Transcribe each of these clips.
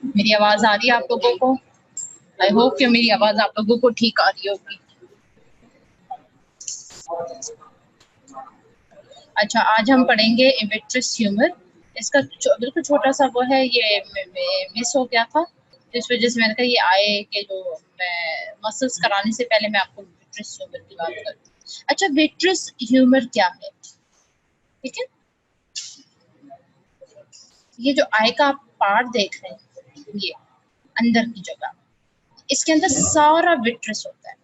मेरी आवाज आ रही है आप लोगों को? आई होप कि मेरी आवाज आप लोगों को ठीक आ रही होगी। अच्छा, आज हम पढ़ेंगे विट्रस ह्यूमर। इसका बिल्कुल छोटा सा वो है, ये मिस हो गया था, इस वजह से मैंने कहा ये आए कि जो मैं मसल्स कराने से पहले मैं आपको विट्रस ह्यूमर की बात करूँ। अच्छा, विट्रस ह्यूमर क्या है? ठीक है, ये जो आई का आप पार्ट देख रहे हैं, ये अंदर की जगह, इसके अंदर सारा विट्रस होता है,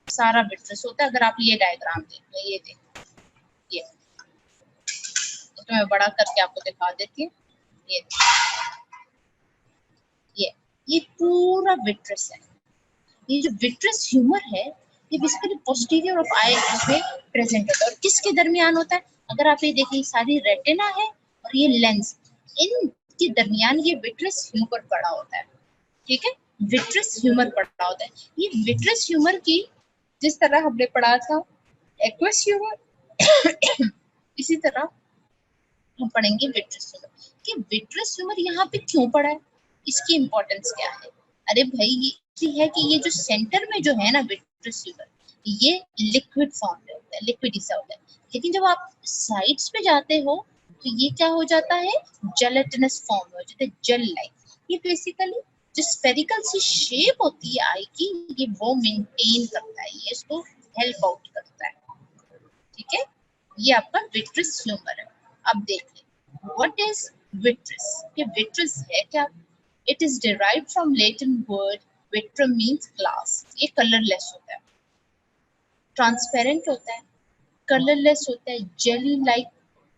सारा विट्रस होता है। अगर आप ये डायग्राम देख रहे हैं, ये देख, ये तो मैं बड़ा करके आपको दिखा देती हूँ। ये ये पूरा विट्रस है। ये जो विट्रस ह्यूमर है, ये बेसिकली पोस्टीरियर ऑफ आई इसमें प्रेजेंट होता है। और किसके दरमियान होता है? अगर आप ये देखिए, सारी रेटिना है और ये लेंस, इनके दरमियान ये विट्रस ह्यूमर पड़ा होता है। ठीक है, विट्रस ह्यूमर पड़ा होता है। ये विट्रस ह्यूमर की, जिस तरह हमने पढ़ा था एक्वस ह्यूमर, इसी तरह हम पढ़ेंगे विट्रस ह्यूमर। कि विट्रस ह्यूमर यहाँ पे क्यों पड़ा है, इसकी इंपॉर्टेंस क्या है? अरे भाई, ये है कि ये जो सेंटर में जो है ना विट्रस ह्यूमर, ये लिक्विड फॉर्म में होता है, लिक्विड सा होता है। लेकिन जब आप साइड्स पे जाते हो तो ये क्या हो जाता है? जेलेटिनस फॉर्म में हो जाता है, जेल लाइक। ये बेसिकली जो स्फेरिकल सी शेप होती है आई की, ये वो मेंटेन करता है, ये इसको हेल्प आउट करता है। ठीक है, ये आपका विट्रस ह्यूमर है। अब देखिए, व्हाट इज विट्रस? ये विट्रस है क्या? It is derived from Latin word vitrum means glass. ये कलरलेस होता है, ट्रांसपेरेंट होता है, कलरलेस होता है, जेली लाइक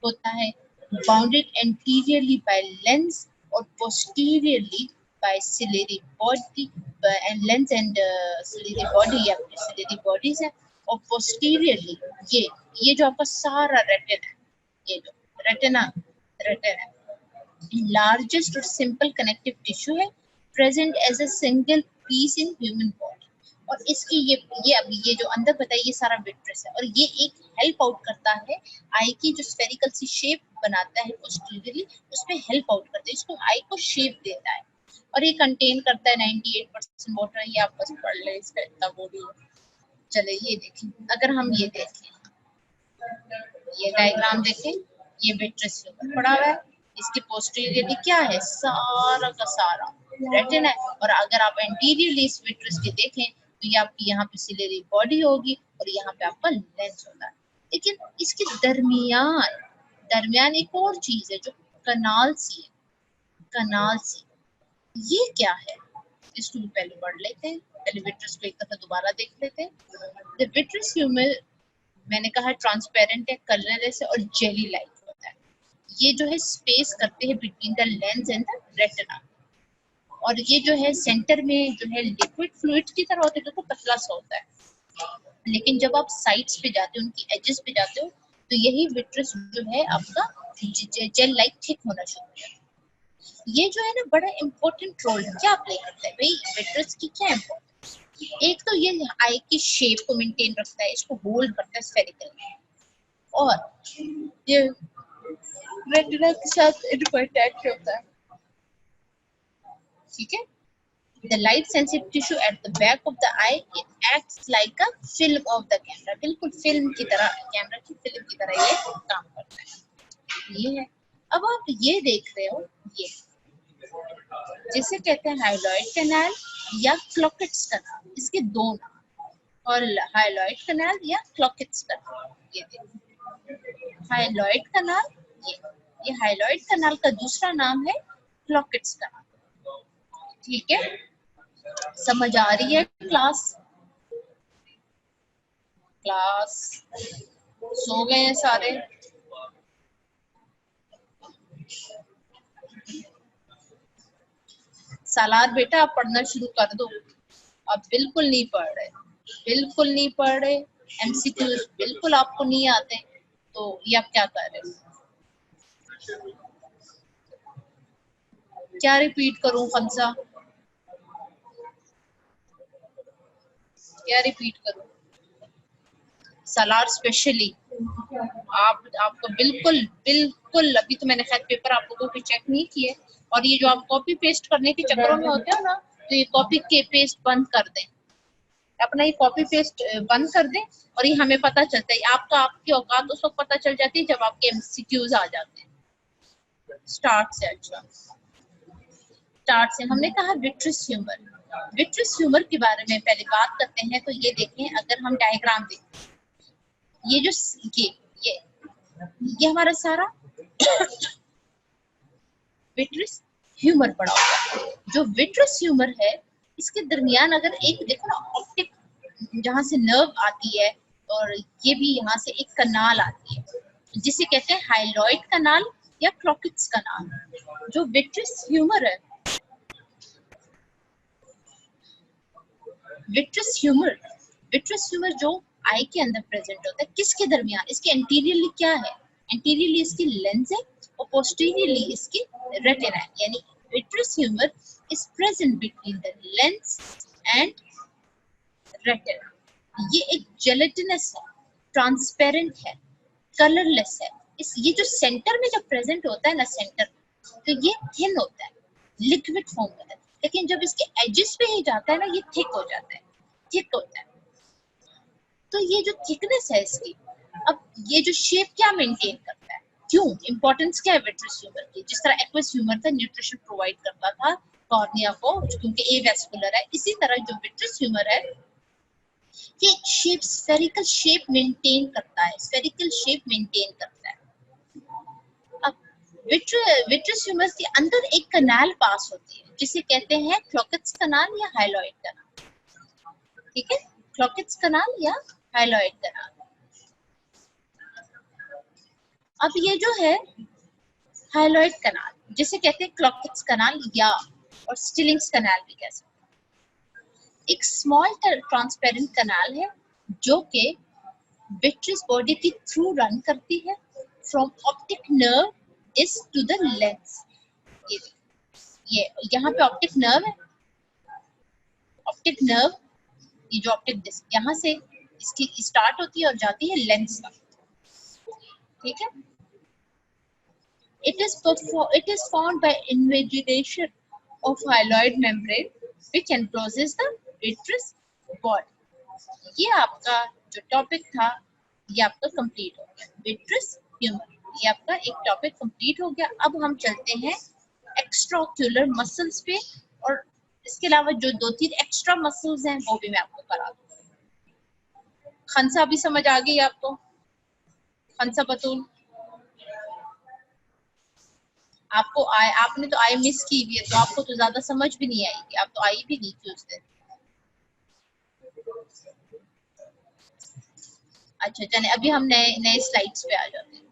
होता है, बाउंडेड एंटीरियरली बाय लेंस और posteriorly by ciliary body and lens and ciliary body या सिलेरी बॉडीज है। और पोस्टीरियरली ये जो आपका सारा रेटिना है, ये जो रेटिना रेटिना लार्जेस्ट और सिंपल कनेक्टिव टिश्यू है, present as a single piece in human body. और इसकी ये अभी ये जो अंदर बताइए, ये सारा विट्रस है और ये एक हेल्प आउट करता है आई की, जो स्फेरिकल सी शेप बनाता है पोस्टीरियरली, उसमें हेल्प आउट करता है, इसको आई को शेप देता है। और ये कंटेन करता है 98% वाटर। ये आप बस पढ़ ले, इसका इतना बॉडी है। चले ये देखें, अगर हम ये देखें, ये डायग्राम देखें, ये विट्रस ह्यूमर पड़ा हुआ है, इसकी पोस्टीरियरली क्या है? सारा का सारा रेटिना है। और अगर आप एंटीरियरली इस विट्रस के देखें तो ये आपकी यहाँ पे सिलेरी बॉडी होगी और यहाँ पे आपका लेंस होता है। लेकिन इसके दरमियान दरमियान एक और चीज है जो कनाल सी है, कनाल सी। ये क्या है? इसको पहले पढ़ लेते हैं, पहले विट्रस को एक दफा दोबारा देख लेते हैं। द विट्रस ह्यूमर, मैंने कहा ट्रांसपेरेंट है, कलरलेस है और जेली लाइक होता है। ये जो है स्पेस करते हैं between the lens and the retina. और ये जो है सेंटर में जो है लिक्विड फ्लूइड की तरह होता है, तो पतला सा होता है। लेकिन जब आप साइड्स पे जाते हो, उनकी एजेस पे जाते हो, तो यही विट्रस जो है आपका जेल लाइक थिक होना शुरू हो जाता है। ये जो है ना, बड़ा इंपॉर्टेंट रोल क्या प्ले करता है भाई विट्रस की? क्या इंपॉर्टेंस? एक तो ये आई की शेप को मेंटेन रखता है, इसको होल्ड करता है स्फेरिकल, और ये रेटिना के साथ इनको अटैच होता है। ठीक है, the light sensitive tissue at the back of the eye, it acts like a film of the camera। बिल्कुल फिल्म की तरह, कैमरा की फिल्म की तरह ये काम करता है। ये है। अब आप ये देख रहे हो, ये जिसे कहते हैं हाइलॉइड कैनाल या क्लोकेट्स कैनाल, इसके दो नाम, और हाइलॉइड कैनाल या क्लोकेट्स कैनाल। ये देखो, हाइलॉइड कैनाल, ये हाइलॉइड कैनाल का दूसरा नाम है क्लोकेट्स कैनाल। ठीक है, समझ आ रही है क्लास? क्लास सो गए हैं सारे? सालार बेटा, आप पढ़ना शुरू कर दो। आप बिल्कुल नहीं पढ़ रहे, बिल्कुल नहीं पढ़ रहे, एमसीक्यू बिल्कुल आपको नहीं आते, तो ये आप क्या कर रहे हो? क्या रिपीट करूं खमसा? क्या रिपीट करूं? सालार स्पेशली आपको बिल्कुल बिल्कुल, अभी तो मैंने खैर पेपर आप लोगों के चेक नहीं किए, और ये जो आप कॉपी पेस्ट करने के चक्करों में होते हो ना, तो ये कॉपी के पेस्ट बंद कर दें, अपना ये कॉपी पेस्ट बंद कर दें, और ये हमें पता चलता है, आपका आपकी औकात उस वक्त पता चल जाती है जब आपके एमसीक्यूज आ जाते हैं। स्टार्ट से, अच्छा स्टार्ट से हमने कहा विट्रस ह्यूमर। विट्रस ह्यूमर के बारे में पहले बात करते हैं। तो ये देखें, अगर हम डायग्राम देखें, ये जो ये हमारा सारा विट्रस ह्यूमर पड़ा हुआ है। जो विट्रस ह्यूमर है, इसके दरमियान अगर एक देखो ना, ऑप्टिक जहाँ से नर्व आती है, और ये भी यहाँ से एक कनाल आती है जिसे कहते हैं हाइलॉइड कनाल या क्रोकिट्स कनाल। जो विट्रस ह्यूमर है, विट्रस ह्यूमर जो आई के अंदर प्रेजेंट होता है, किसके दरमियान, इसके एंटीरियरली क्या है, एंटीरियरली इसकी लेंस है और पोस्टीरियरली इसकी रेटिना है। यानी vitreous humour is present between the lens and retina. ये एक जेलेटिनस है, ट्रांसपेरेंट है, कलरलेस है। ये जो सेंटर में जब प्रेजेंट होता है ना, सेंटर, तो ये थिन होता है, लिक्विड फॉर्म होता है, लेकिन जब इसके एजेस पे ही जाता है ना, ये थिक हो जाता है, थिक होता है। तो ये जो थिकनेस है इसकी, अब ये जो शेप क्या मेंटेन करता है, क्यों इंपॉर्टेंस क्या है विट्रस ह्यूमर की? जिस तरह एक्वस ह्यूमर था, न्यूट्रिशन प्रोवाइड करता था कॉर्निया को क्योंकि एवेस्कुलर है, इसी तरह जो विट्रस ह्यूमर है ये शेप, स्फेरिकल शेप मेंटेन करता है, स्फेरिकल शेप मेंटेन करता है। अब विट्रस ह्यूमर के अंदर एक कनाल पास होती है जिसे कहते हैं क्रोकिट्स कनाल या हाइलॉइड कनाल। ठीक है, क्रोकिट्स कनाल या हाइलॉइड कनाल। अब ये जो है हाइलॉइड कनाल, जिसे कहते हैं क्रोकिट्स कनाल या और स्टिलिंग्स कनाल भी कह सकते हैं, एक स्मॉल ट्रांसपेरेंट कनाल है जो कि विट्रस बॉडी के थ्रू रन करती है from optic nerve is to the lens. ये यहाँ पे ऑप्टिक नर्व है, ऑप्टिक नर्व, ये जो ऑप्टिक डिस्क यहाँ से इसकी स्टार्ट होती है और जाती है लेंस तक। ठीक है, it is formed by invagination of hyaloid membrane which encloses the vitreous body। ये आपका जो टॉपिक था ये आपका कंप्लीट हो गया, विट्रस ह्यूमर, ये आपका एक टॉपिक कंप्लीट हो गया। अब हम चलते हैं एक्स्ट्राओक्यूलर मसल्स पे, और इसके अलावा जो 2-3 एक्स्ट्रा मसल्स हैं वो भी मैं आपको करा दूंगी। खंसा भी समझ आ गई आपको? खंसा बतूल, आपको आपने तो आई मिस की हुई है, तो आपको तो ज्यादा समझ भी नहीं आएगी, आप तो आई भी नहीं थी उस दिन। अच्छा चले, अभी हम नए नए स्लाइड्स पे आ जाते हैं।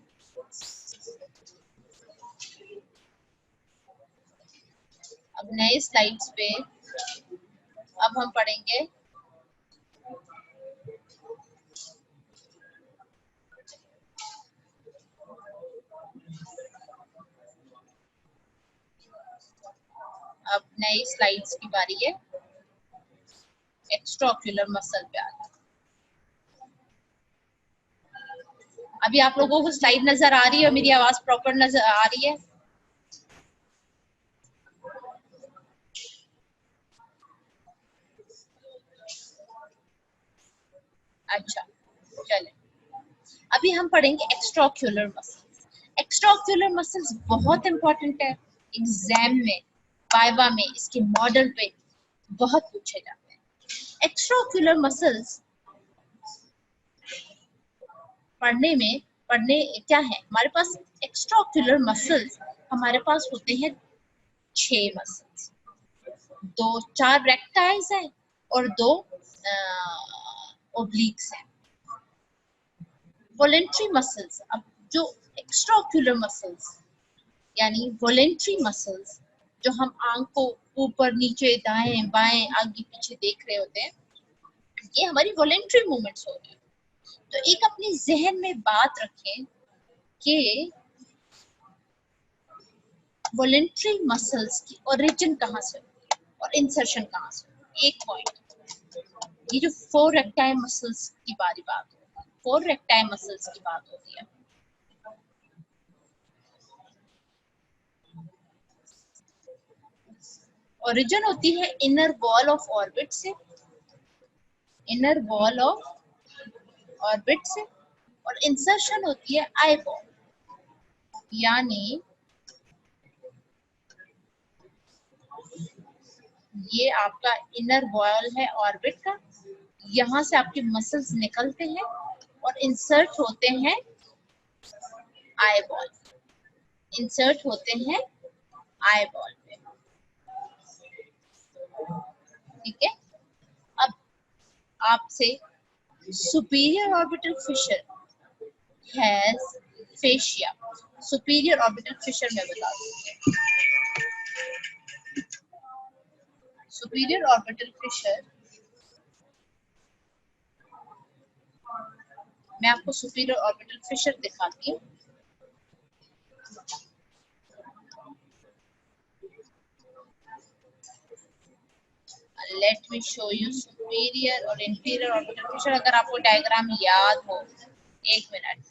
अब नए स्लाइड्स पे अब हम पढ़ेंगे अब नई स्लाइड्स की बारी है, एक्स्ट्राओक्यूलर मसल पे आ जाते हैं। अभी आप लोगों को स्लाइड नजर आ रही है और मेरी आवाज प्रॉपर नजर आ रही है? अच्छा चले, अभी हम पढ़ेंगे एक्स्ट्राओक्यूलर मसल्स। एक्स्ट्राओक्यूलर मसल्स बहुत इंपॉर्टेंट है, एग्जाम में, वाइवा में इसके मॉडल पे बहुत पूछे जाते हैं। एक्स्ट्राओक्यूलर मसल्स पढ़ने क्या है हमारे पास? एक्स्ट्राओक्यूलर मसल्स हमारे पास होते हैं 6 मसल्स, 4 रेक्टाइल्स हैं और 2 ओब्लिक्स हैं। वॉलेंट्री मसल्स, अब जो एक्स्ट्राओक्यूलर मसल्स यानी वॉलेंट्री मसल्स, जो हम आंख को ऊपर नीचे दाएं बाएं आगे पीछे देख रहे होते हैं, ये हमारी वॉलेंट्री मूवमेंट्स हो रही है। तो एक अपनी जहन में बात रखें कि वॉलेंट्री मसल्स की ओरिजिन कहाँ से होती है और इंसर्शन कहाँ से होती है। एक पॉइंट, ये जो 4 रेक्टाइल मसल्स की बात होती है, 4 रेक्टाइल मसल्स की बात होती है, ओरिजिन होती है इनर वॉल ऑफ ऑर्बिट से, इनर वॉल ऑफ ऑर्बिट से, और इंसर्शन होती है आई बॉल, यानी ये आपका इनर वॉल है ऑर्बिट का, यहाँ से आपके मसल्स निकलते हैं और इंसर्ट होते हैं आई बॉल, इंसर्ट होते हैं आई बॉल पे, ठीक है। अब आपसे superior orbital Fisher has fascia, superior orbital Fisher में बता दूं, सुपीरियर ऑर्बिटल फिशर, मैं आपको सुपीरियर ऑर्बिटल फिशर दिखाती हूँ। Let me show you superior और इंफीरियर ऑर्बिटल फिशर। अगर आपको डायग्राम याद हो, एक मिनट,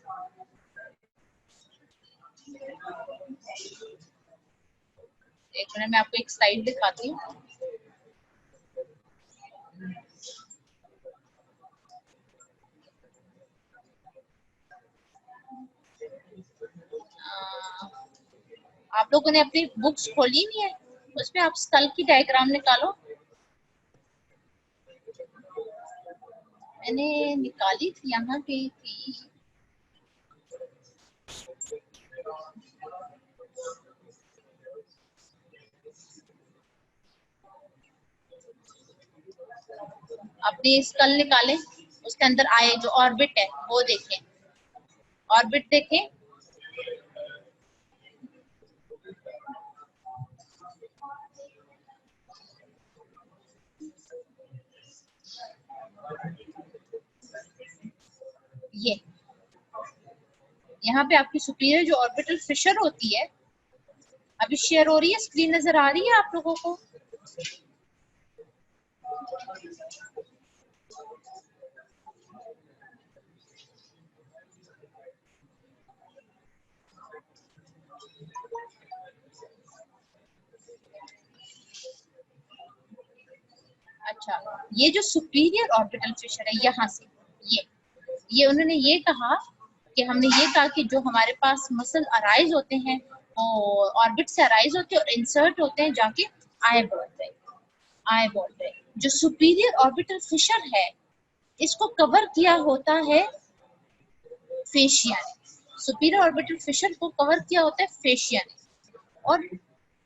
मैं आपको एक स्लाइड दिखाती हूँ। आप लोगों ने अपनी बुक्स खोली नहीं है, उसमें आप स्कल की डायग्राम निकालो। मैंने निकाली थी, यहाँ पे थी। अपनी स्कल निकाले, उसके अंदर आए जो ऑर्बिट है वो देखें, ऑर्बिट देखें, ये यहाँ पे आपकी सुपीरियर जो ऑर्बिटल फिशर होती है, अभी शेयर हो रही है, स्क्रीन नजर आ रही है आप लोगों को? अच्छा, ये जो सुपीरियर ऑर्बिटल फिशर है, यहाँ से ये उन्होंने ये कहा कि हमने ये कहा कि जो हमारे पास मसल अराइज होते हैं वो ऑर्बिट से अराइज होते हैं और इंसर्ट होते हैं जाके आई बॉल पे, आई बॉल पे। जो सुपीरियर ऑर्बिटल फिशर है, इसको कवर किया होता है फेशिया ने, सुपीरियर ऑर्बिटल फिशर को कवर किया होता है फेशिया ने, और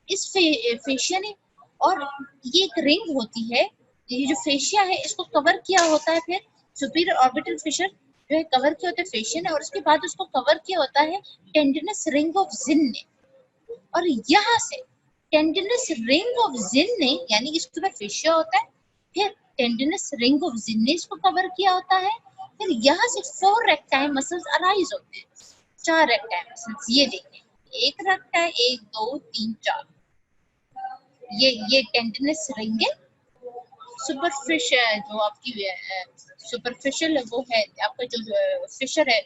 इस फेशिया ने, और ये एक रिंग होती है, ये जो फेशिया है इसको कवर किया होता है फिर सुपीरियर ऑर्बिटल फिशर जो है कवर किया होता है फेशिया ने, और उसके बाद उसको कवर किया होता है टेंडनस रिंग ऑफ जिन ने, और यहाँ से टेंडनस रिंग ऑफ जिन ने, यानी इसके ऊपर फेशिया होता है, फिर टेंडनस रिंग ऑफ जिन ने इसको कवर किया होता है, फिर यहाँ से 4 रेक्टाइल मसल्स अराइज होते हैं, 4 रेक्टाइल मसल्स, ये देखें, एक रेक्टाइल, 1 2 3 4, ये टेंडनस रिंग है। सुपरफिशियल जो आपकी सुपरफिशियल वो है आपका जो फिशर है,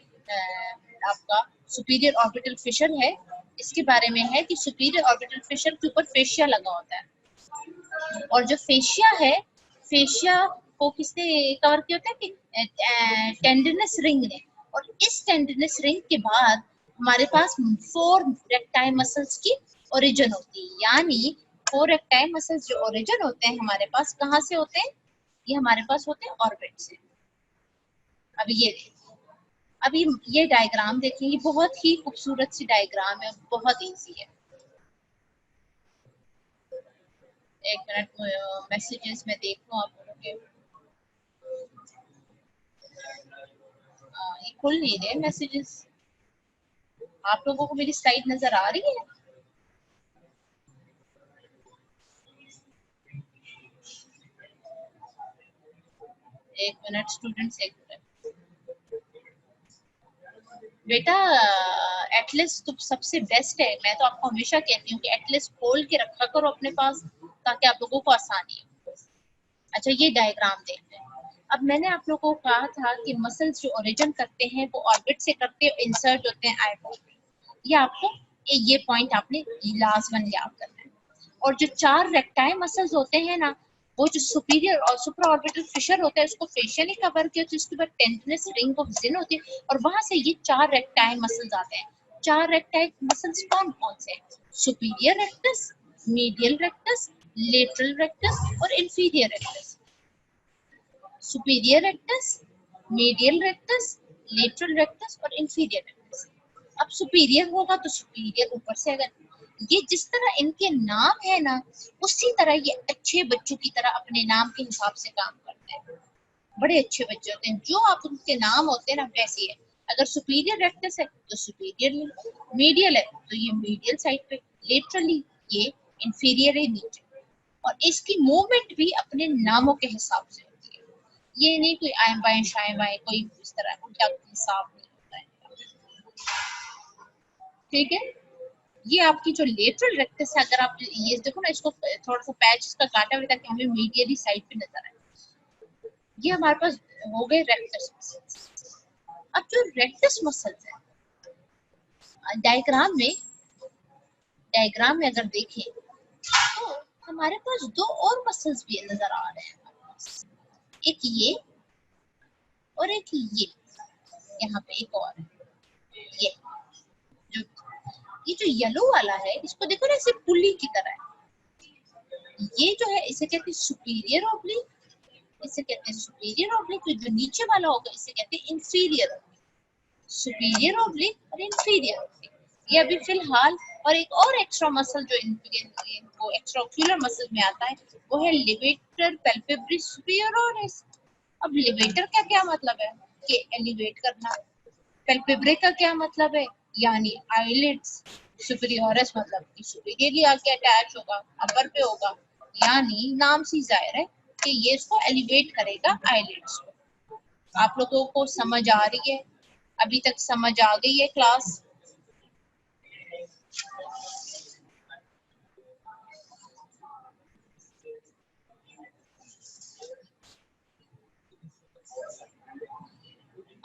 आपका सुपीरियर ऑर्बिटल फिशर है, इसके बारे में है कि सुपीरियर ऑर्बिटल फिशर के ऊपर फेशिया लगा होता है, और जो फेशिया है, फेशिया को किसने कवर किया होता है कि टेंडनस रिंग ने, और इस टेंडनस रिंग के बाद हमारे पास 4 रेक्टाइल मसल्स की ओरिजिन होती है, यानी 4 रेक्टाइल मसल्स जो ओरिजिन होते हैं हमारे पास कहाँ से होते हैं? ये हमारे पास होते हैं ऑर्बिट से। अब ये अभी ये डायग्राम देखें, ये बहुत ही खूबसूरत सी डायग्राम है, बहुत इजी है। एक मिनट, मैसेजेस में देख लूं आप लोगों के, ये खुल नहीं रहे मैसेजेस। आप लोगों को मेरी स्लाइड नजर आ रही है? एक मिनट स्टूडेंट्स, एक मिनट बेटा, एटलस तो सबसे बेस्ट है, मैं तो आपको हमेशा कहती हूँ कि एटलस खोल के रखा करो अपने पास ताकि आप लोगों को आसानी हो। अच्छा, ये डायग्राम देखते हैं। अब मैंने आप लोगों को कहा था कि मसल्स जो ओरिजिन करते हैं वो ऑर्बिट से करते हैं, इंसर्ट होते हैं आई बॉल में। ये आपको ये पॉइंट आपने लास्ट वन याद करना है। और जो 4 रेक्टाइल मसल्स होते हैं ना, वो जो सुपीरियर और सुपर ऑर्बिटल फिशर होता है उसको फेशियली कवर किया, तो इसके बाद टेंडनस रिंग ऑफ जिन होती है, और वहां से ये 4 रेक्टाइल मसल्स आते हैं। 4 रेक्टाइल मसल्स कौन कौन से हैं? Superior rectus, medial rectus, lateral rectus और inferior rectus. Superior rectus, medial rectus, lateral rectus और इंफीरियर रेक्टस। अब सुपीरियर होगा तो सुपीरियर ऊपर से, अगर ये जिस तरह इनके नाम है ना, उसी तरह ये अच्छे बच्चों की तरह अपने नाम के हिसाब से काम करते हैं। बड़े अच्छे बच्चे होते हैं, जो आप उनके नाम होते हैं ना वैसे है। अगर सुपीरियर रेक्टस है तो सुपीरियर, मीडियल है तो ये मीडियल साइड पे, लेटरली ये इंफीरियर है नीचे। और इसकी मूवमेंट भी अपने नामों के हिसाब से होती है, ये नहीं कोई आए बाएं शाएं बाएं कोई इस तरह उल्टा हिसाब नहीं होता है। ठीक है, ये आपकी जो लेटरल रेक्टस है, अगर आप ये देखो ना, इसको थोड़ा सा पैच इसका काटा हुआ ताकि हमें मीडियली साइड पे नजर आए। ये हमारे पास हो गए रेक्टस मसल्स। अब जो रेक्टस मसल्स है, डायग्राम में अगर देखें तो हमारे पास दो और मसल्स भी नजर आ रहे हैं, एक ये और एक यहाँ पे एक और ये जो ये जो येलो वाला है, इसको देखो ना, ऐसे पुली की तरह है। ये जो है इसे कहते हैं सुपीरियर ऑब्लिक, इसे कहते हैं सुपीरियर ऑब्लिक। तो जो नीचे वाला होगा इसे कहते हैं इंफीरियर ऑब्लिक। सुपीरियर ऑब्लिक और इंफीरियर ऑब्लिक, ये अभी फिलहाल। और एक और एक्स्ट्रा मसल जो इनको एक्स्ट्राओक्यूलर मसल में आता है वो है लिवेटर पैल्पेब्री सुपीरियरिस। अब लिवेटर का क्या मतलब है कि एलिवेट करना, पैल्पेब्रे का क्या मतलब है यानी आईलिड्स, सुपीरियरिस मतलब कि सुपीरियरली आके अटैच होगा, अपर पे होगा, यानी नाम से जाहिर है कि ये इसको एलिवेट करेगा आईलिड्स को। आप लोगों को समझ आ रही है? अभी तक समझ आ गई है क्लास?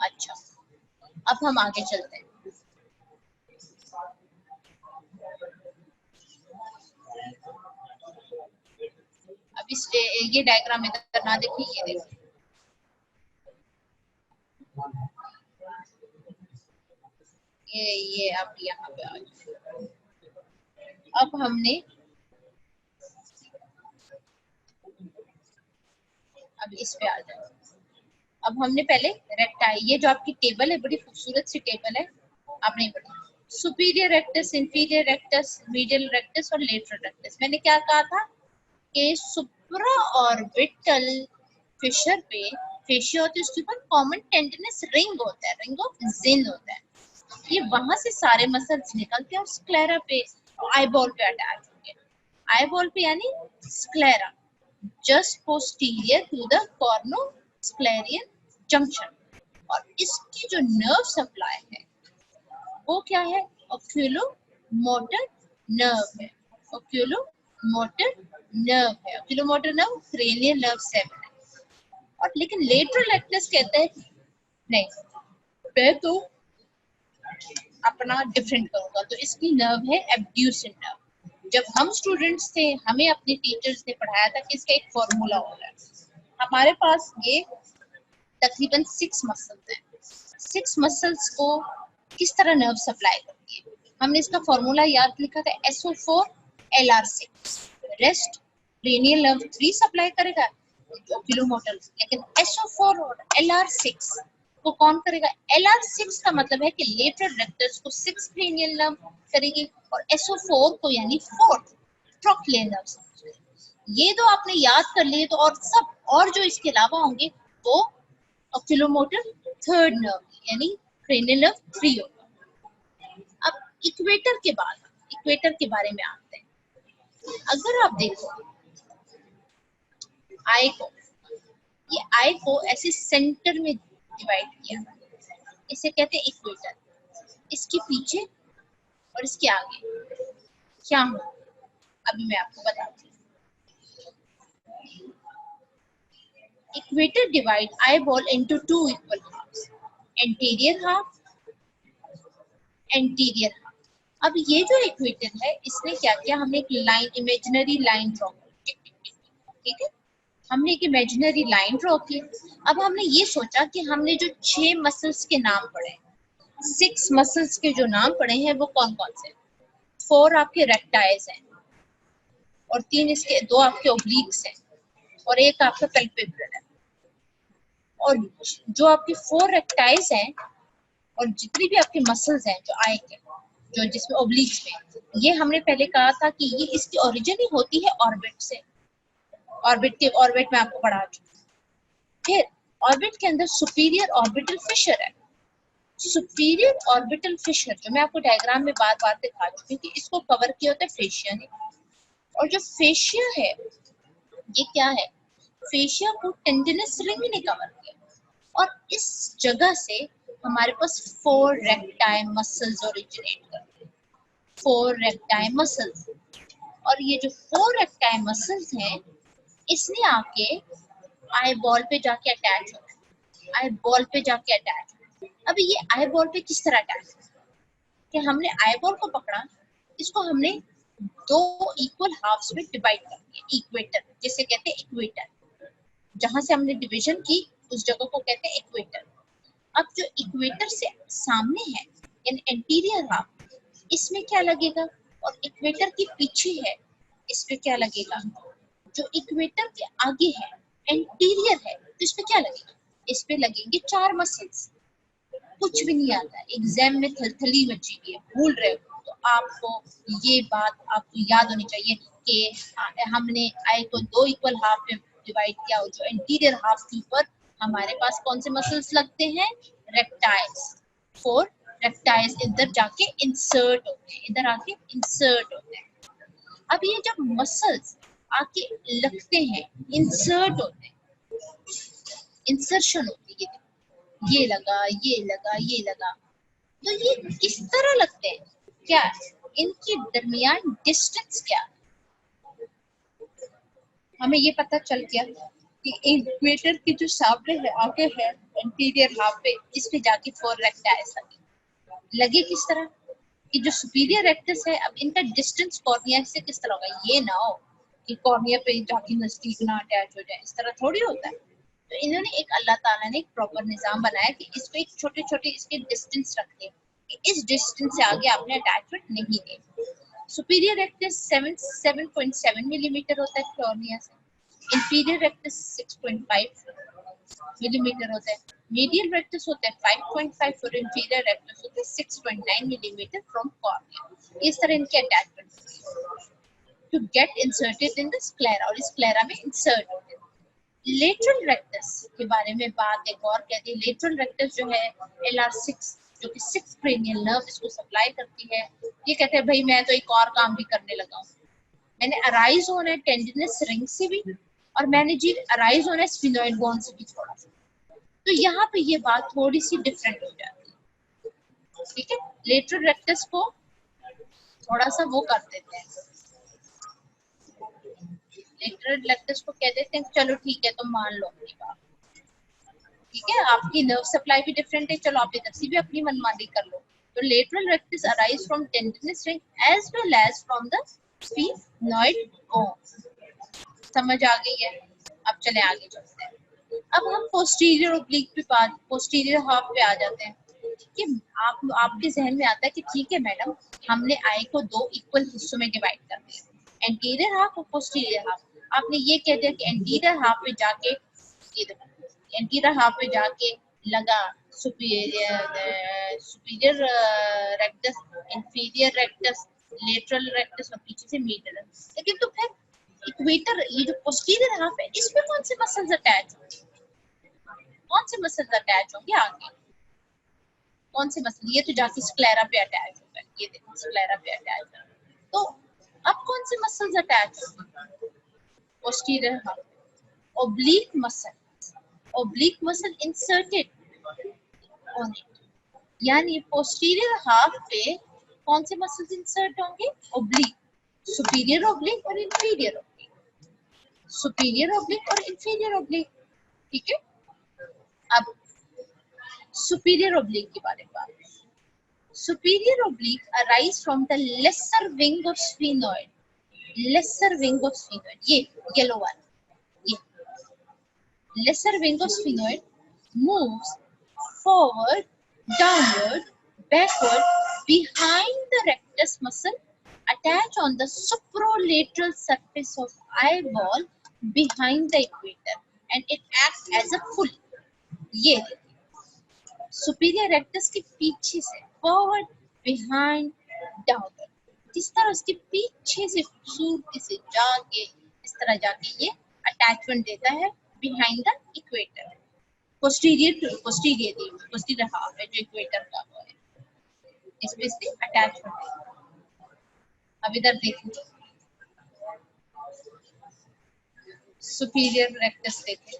अच्छा, अब हम आगे चलते हैं। अब इस ये डायग्राम इधर ना देखिए, ये देखिए, ये अब यहाँ पे आ जाए। अब हमने अब इस पे आ जाए। अब हमने पहले रेक्टाइल, ये जो आपकी टेबल है बड़ी खूबसूरत सी टेबल है, आपने पढ़ी superior rectus, inferior rectus, medial rectus और लेटरल रेक्टस। मैंने क्या कहा था कि सुप्रा ऑर्बिटल फिशर पे फेशिया होती है, उसके ऊपर कॉमन टेंडनस रिंग होता है, रिंग ऑफ जिन होता है। ये वहां से सारे मसल्स निकलते हैं और स्क्लेरा पे, आईबॉल पे अटैच होते हैं। आईबॉल पे यानी sclera, just posterior to the corneoscleral junction. और इसकी जो नर्व सप्लाई है वो क्या है? ऑक्यूलो मोटर नर्व है, ऑक्यूलो मोटर नर्व है, oculomotor nerve cranial nerve 7 है। और लेकिन लेटरल रेक्टस कहते हैं नहीं, मैं तो अपना डिफरेंट करूंगा। तो इसकी नर्व है एब्ड्यूसन नर्व। जब हम स्टूडेंट्स थे हमें अपने टीचर्स ने पढ़ाया था कि इसका एक फॉर्मूला होता है। हमारे पास ये तकरीबन 6 मसल्स हैं। 6 मसल्स को किस तरह नर्व सप्लाई करती है, हमने इसका फॉर्मूला याद लिखा था SO4 LR6। Rest cranial nerve 3 supply करेगा किलोमोटर, लेकिन SO4 और LR6 को कौन करेगा? LR6 का मतलब है कि लेटरल रेक्टस को 6 क्रेनियल नर्व करेगी और SO4 को यानी 4th ट्रोक्लियर नर्व। ये तो आपने याद कर लिए, तो और सब और जो इसके अलावा होंगे वो ऑक्यूलोमोटर थर्ड नर्व यानी क्रेनियल नर्व 3 होगा। अब इक्वेटर के बाद इक्वेटर के बारे में आते हैं। अगर आप देखो आई को, ये आई को ऐसे सेंटर में डिवाइड किया, इसे कहते हैं इक्वेटर। इसके पीछे और इसके आगे क्या हो, अभी मैं आपको बताती हूँ। Equator divide eyeball into two equal halves, anterior half, anterior half. अब ये जो इक्वेटर है इसने क्या किया, हमने एक लाइन, इमेजिनरी लाइन ड्रॉ की, ठीक है, हमने एक इमेजिनरी लाइन ड्रॉ की। अब हमने ये सोचा कि हमने जो 6 मसल्स के नाम पढ़े, 6 मसल्स के जो नाम पढ़े हैं वो कौन कौन से, 4 आपके रेक्टाइल्स हैं और 3 इसके, 2 आपके ओब्लिक्स हैं और एक आपका पैल्पेब्रल है। और जो आपके 4 रेक्टाइल्स हैं और जितनी भी आपके मसल्स हैं जो आई के, जो जिसमें ओब्लिक्स में, ये हमने पहले कहा था कि ये इसकी ओरिजिन ही होती है ऑर्बिट से। ऑर्बिट में आपको पढ़ा चुका। फिर ऑर्बिट के अंदर सुपीरियर ऑर्बिटल फिशर है। सुपीरियर ऑर्बिटल फिशर जो मैं आपको डायग्राम में बार बार दिखा चुकी हूँ कि इसको कवर किया होता है फेशिया ने। और जो फेशिया है ये क्या है, फेशिया को टेंडिनस रिंग ने कवर किया और इस जगह से हमारे पास 4 रेक्टाइल मसल्स ओरिजिनेट करते हैं, 4 रेक्टाइल मसल्स। और ये जो 4 रेक्टाइल मसल्स हैं इसने आके आई बॉल पे जाके अटैच होना है, आई बॉल पे जाके अटैच होना है। अब ये आई बॉल पे किस तरह अटैच होना है कि हमने आई बॉल को पकड़ा, इसको हमने 2 इक्वल हाफ्स में डिवाइड कर दिया, इक्वेटर जिसे कहते हैं इक्वेटर, जहां से हमने डिवीजन की उस जगह को कहते हैं इक्वेटर। अब जो इक्वेटर से सामने है यानी एंटीरियर हाफ, इसमें क्या लगेगा, और इक्वेटर के पीछे है इस पे क्या लगेगा, जो इक्वेटर के आगे है एंटीरियर है तो इस पे क्या लगेगा, इस पे लगेंगे 4 मसल्स। कुछ भी नहीं आता है, एग्जाम में थलथली मची हुई है, भूल रहे हो तो आपको ये बात आपको याद होनी चाहिए कि हमने आई को 2 इक्वल हाफ में डिवाइड किया और जो एंटीरियर हाफ के ऊपर हमारे पास कौन से मसल्स लगते हैं, रेक्टाइल्स। 4 रेक्टाइल्स इधर जाके इंसर्ट होते हैं, इधर आके इंसर्ट होते हैं। अब ये जब मसल्स आके लगते हैं, इंसर्ट होते हैं, इंसर्शन होती है, ये लगा ये लगा ये लगा, तो ये किस तरह लगते हैं, क्या इनके दरमियान डिस्टेंस क्या, हमें ये पता चल गया कि इक्वेटर की जो सामने है आगे है इंटीरियर हाफ पे, इस पे जाके 4 रेक्टाइल्स लगे किस तरह, कि जो सुपीरियर रेक्टस है अब इनका डिस्टेंस कॉर्निया से किस तरह होगा, ये ना हो कि कॉर्निया पे जाके नजदीक ना अटैच हो जाए, इस तरह थोड़ी होता है। तो इन्होंने एक, अल्लाह ताला ने एक प्रॉपर निजाम बनाया कि इसको एक छोटे छोटे इसके डिस्टेंस रखते हैं कि इस डिस्टेंस से आगे आपने अटैचमेंट नहीं देनी। सुपीरियर रेक्टस 7.7 मिलीमीटर होता है कॉर्निया से, इंफीरियर रेक्टस 6.5 मिलीमीटर होता है, मीडियल रेक्टस होता है 5.5 और इंफीरियर रेक्टस होता है 6.9 मिलीमीटर फ्रॉम कॉर्निया। इस तरह इनके attachment to get inserted in the sclera, और स्क्लेरा में इंसर्ट होते हैं। लेटरल रेक्टस के बारे में बात एक और कहती है, लेटरल रेक्टस जो है LR6 जो कि 6 क्रेनियल नर्व इसको सप्लाई करती है। ये कहते हैं भाई मैं तो एक और काम भी करने लगा हूँ, मैंने अराइज होना है टेंडिनस रिंग से भी और मैंने जी अराइज होना है स्फिनोइड बोन से भी थोड़ा सा। तो यहाँ पे ये बात थोड़ी सी डिफरेंट हो जाती है, ठीक है, लेटरल रेक्टस को थोड़ा सा वो कर देते हैं, लेटरल रेक्टस को कह देते हैं चलो ठीक है तो मान लो अपनी बात, ठीक है, आपकी नर्व सप्लाई भी डिफरेंट है, चलो आप इधर से भी अपनी मनमानी कर लो। तो lateral rectus arise from tendinous ring as well as from the sphenoid bone. समझ आ गई है, अब चले आगे चलते हैं। अब हम पोस्टीरियर ओब्लिक पे बात, पोस्टीरियर हाफ पे आ जाते हैं कि आपके जहन में आता है कि ठीक है मैडम हमने आई को 2 इक्वल हिस्सों में डिवाइड कर दिया, एंटीरियर हाफ और पोस्टीरियर हाफ। आपने ये कह दिया कि एंटीरियर हाफ पे जाके, एंटीरियर हाफ पे जाके लगा superior rectus, inferior rectus, lateral rectus और पीछे से मीडियल। लेकिन तो फिर इक्वेटर, ये जो पोस्टीरियर हाफ है इसमें कौन से मसल्स अटैच होंगे, कौन से मसल्स अटैच होंगे आगे, कौन से मसल, ये तो जाके स्क्लेरा पे अटैच होगा, ये देखो स्क्लेरा पे अटैच है। तो अब कौन से मसल्स अटैच होंगे, posterior half, oblique muscle, oblique muscle inserted on it, यानी पोस्टीरियर हाफ पे कौन से मसल्स इंसर्ट होंगे, ओब्लिक, सुपीरियर ओब्लिक और इंफीरियर ओब्लिक, सुपीरियर ओब्लिक और इंफीरियर ओब्लिक, ठीक है। अब सुपीरियर ओब्लिक के बारे में बात, Superior oblique arise from the lesser wing of sphenoid. Lesser wing of sphenoid. ये yellow one. ये lesser wing of sphenoid moves forward, downward, backward, behind the rectus muscle, attach on the supralateral surface of eyeball behind the equator, and it acts as a pulley. ये superior rectus के पीछे से forward, behind, downward, जिस तरह उसके पीछे से खूबसूरती से जाके इस तरह जाके ये अटैचमेंट देता है behind the equator. Posterior half है जो इक्वेटर का वो है, इसमें से अटैचमेंट है. अब इधर देखिए सुपीरियर रेक्टस, देखिए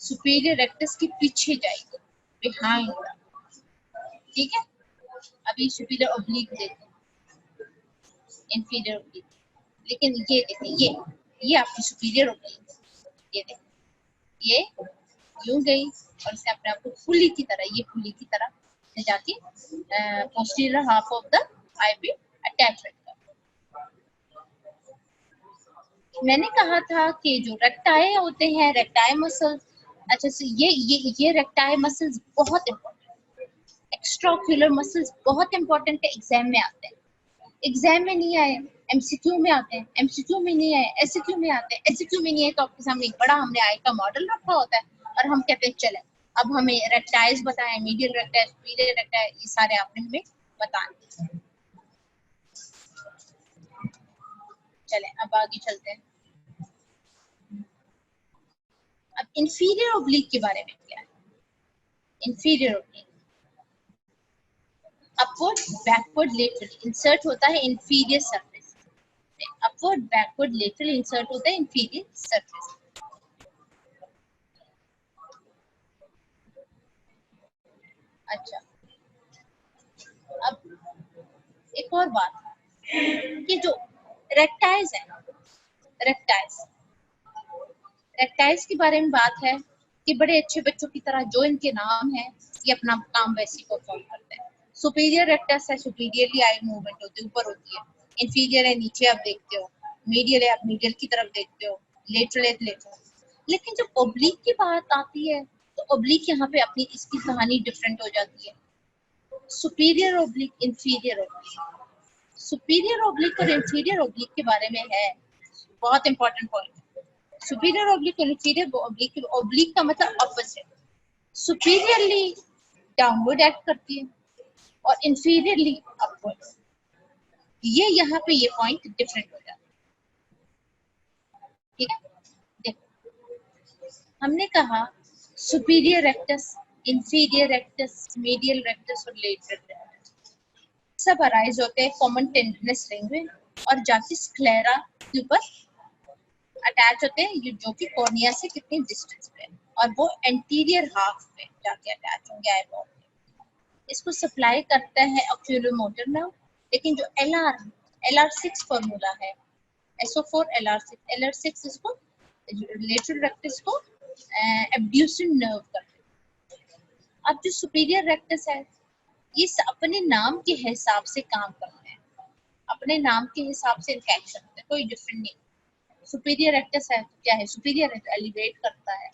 सुपीरियर रेक्टस के पीछे जाएगी बिहाइंड, ठीक है. अभी सुपीरियर ओब्लिक देखिए, इंफीरियर ओब्लिक, लेकिन ये देखिए ये आपकी सुपीरियर ओब्लिक, ये देखिए ये यूं गई और इसने अपने आप को पुली की तरह, ये पुली की तरह जाके पोस्टीरियर हाफ ऑफ द आई पे अटैच रखा. मैंने कहा था कि जो रेक्टाई होते हैं, रेक्टाई मसल, अच्छा से ये रेक्टाई मसल्स बहुत इंपॉर्टेंट, एक्स्ट्राओक्यूलर मसल्स बहुत इंपॉर्टेंट है, एग्जाम में आते हैं. एग्जाम में नहीं आए एमसीक्यू में आते हैं, एमसीक्यू में नहीं आए एसक्यू में आते हैं, एसक्यू में नहीं आए तो आपके सामने एक बड़ा हमने आई का मॉडल रखा होता है और हम कहते हैं चले अब हमें रेक्टाइल्स बताएं, मीडियल रेक्टाइल, सुपीरियर रेक्टाइल, ये सारे आपने हमें बताने. चले अब आगे चलते हैं. अब इंफीरियर ओब्लिक के बारे में क्या है. Inferior oblique upward backward lateral insert होता है inferior surface, upward backward lateral insert होता है इंफीरियर सरफेस. अच्छा, अब एक और बात कि जो रेक्टाइल्स है, रेक्टाइल्स के बारे में बात है कि बड़े अच्छे बच्चों की तरह जो इनके नाम है ये अपना काम वैसे परफॉर्म करते हैं. सुपीरियर रेक्टस है, सुपीरियरली आई मूवमेंट होती है, ऊपर होती है. इंफीरियर है, नीचे आप देखते हो. मीडियल है, आप मीडियल की तरफ देखते हो. लेटरल है, लेटरल. लेकिन जब ओब्लिक की बात आती है तो ओब्लिक यहाँ पे अपनी इसकी कहानी डिफरेंट हो जाती है. Superior oblique, inferior oblique. Superior oblique और इंफीरियर ओब्लिक के बारे में है बहुत इंपॉर्टेंट पॉइंट. सुपीरियर ओब्लिक और इंफीरियर ओब्लिक, ओब्लिक का मतलब ऑपोजिट, सुपीरियरली डाउनवर्ड एक्ट करती है और इंफीरियरली अपवर्ड. ये यहाँ पे ये पॉइंट डिफरेंट हो जाता है, ठीक है. देखो हमने कहा superior rectus, inferior rectus, medial rectus और लेटरल रेक्टस सब अराइज होते हैं कॉमन टेंडनस रिंग में और जाके स्क्लेरा के ऊपर अटैच होते हैं, ये जो कि कॉर्निया से कितनी डिस्टेंस पे है, और वो एंटीरियर हाफ पे जाके अटैच होंगे आईबॉल पे. इसको सप्लाई करता है ऑक्यूलोमोटर नर्व, लेकिन जो LR6 फॉर्मूला है, SO4 LR6 इसको लेटरल रेक्टस को एब्ड्यूसेंट नर्व करते हैं. अब जो सुपीरियर रेक्टस है ये अपने नाम के हिसाब से काम करते हैं, अपने नाम के हिसाब से इनका एक्शन होता है, कोई डिफरेंट नहीं. सुपीरियर रेक्टस है तो क्या है, सुपीरियर है तो एलिवेट करता है,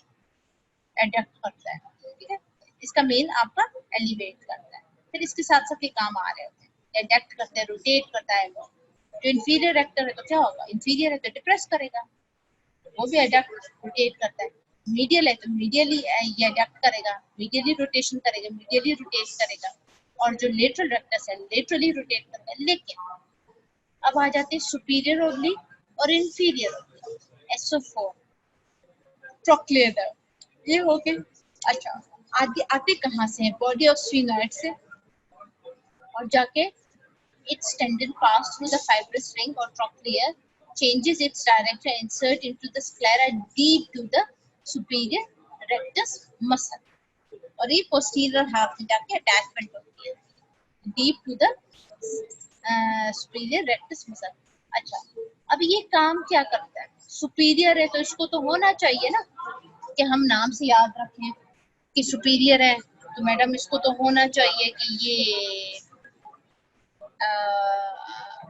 एडक्ट करता है, ठीक है. इसका मेन आपका एलिवेट करता है. फिर इसके साथ साथ ये काम आ रहे होते हैं, एडक्ट करते हैं, रोटेट करता है. वो जो इंफीरियर रेक्टर है तो क्या होगा, इंफीरियर है तो डिप्रेस करेगा, वो भी एडक्ट रोटेट करता है. मीडियल है तो मीडियली ये एडक्ट करेगा, मीडियली रोटेशन करेगा, मीडियली रोटेट करेगा. और जो लेटरल रेक्टस है लेटरली रोटेट करता है. लेकिन अब आ जाते हैं सुपीरियर ओब्लिक और inferior oblique. SO4 trochlear nerve, ये हो गए. अच्छा, आगे आते कहाँ से हैं, बॉडी ऑफ स्फीनोइड से, और जाके its tendon pass through the fibrous ring or trochlea, changes its direction, insert into the sclera deep to the superior rectus muscle, और ये posterior half में जाके attachment होती है deep to the superior rectus muscle. अच्छा, अब ये काम क्या करता है, सुपीरियर है तो इसको तो होना चाहिए ना कि हम नाम से याद रखें कि सुपीरियर है तो मैडम इसको तो होना चाहिए कि ये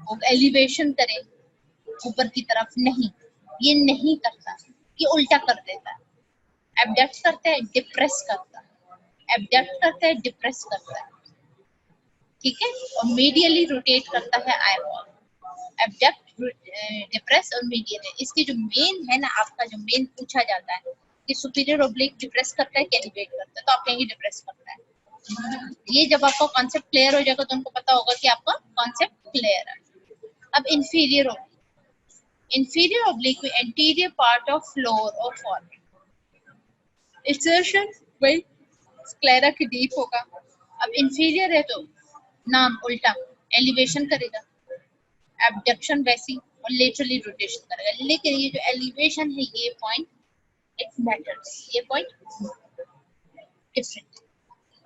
वो एलिवेशन करे ऊपर की तरफ, नहीं, ये नहीं करता, ये उल्टा कर देता है। एबडक्ट करता है, डिप्रेस करता है, एबडक्ट करता है, डिप्रेस करता है, ठीक है। और मीडियली रोटेट करता है आई बॉल। एबडक्ट, डिप्रेस और मीडियल। इसके जो मेन है ना, आपका जो मेन पूछा जाता है कि सुपीरियर ऑब्लिक डिप्रेस करता है कि एलिवेट करता है, तो आप कहेंगे डिप्रेस करता है। ये जब आपका कॉन्सेप्ट क्लियर हो जाएगा तो उनको पता होगा कि आपका कॉन्सेप्ट क्लियर है। अब इंफीरियर ऑब्लिक में एंटीरियर पार्ट ऑफ फ्लोर और फॉर्म इंसर्शन वही स्क्लेरा की डीप होगा। अब इंफीरियर है तो नाम उल्टा, एलिवेशन करेगा, एबडक्शन वैसी, और लेटरली रोटेशन करेगा। लेकिन ये जो एलिवेशन है, ये पॉइंट इट मैटर्स, ये पॉइंट डिफरेंट।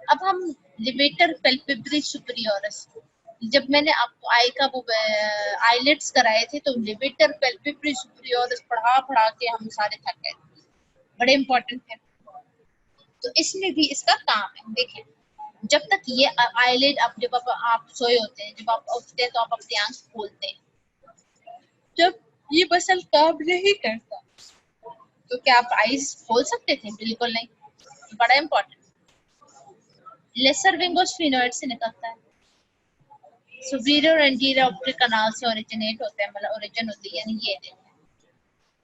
अब हम लिवेटर पैल्पेब्री सुपीरियोरस, जब मैंने आपको आई का वो आईलेट्स कराए थे तो लिवेटर पैल्पेब्री सुपीरियोरस पढ़ा के हम सारे थक गए, बड़े इंपॉर्टेंट है। तो इसमें भी इसका काम है। देखें, जब तक ये आईलेट, जब आप सोए होते हैं, जब आप उठते हैं तो आप अपनी आंख खोलते हैं, जब ये मसल काम नहीं करता तो क्या आप आईज खोल सकते थे? बिल्कुल नहीं, बड़ा important. Lesser wing of sphenoid से निकलता है, सुपीरियर और एंटीरियर ऑप्टिक कनाल से ओरिजिनेट होता है, मतलब ओरिजिन होती है, यानी ये देखें,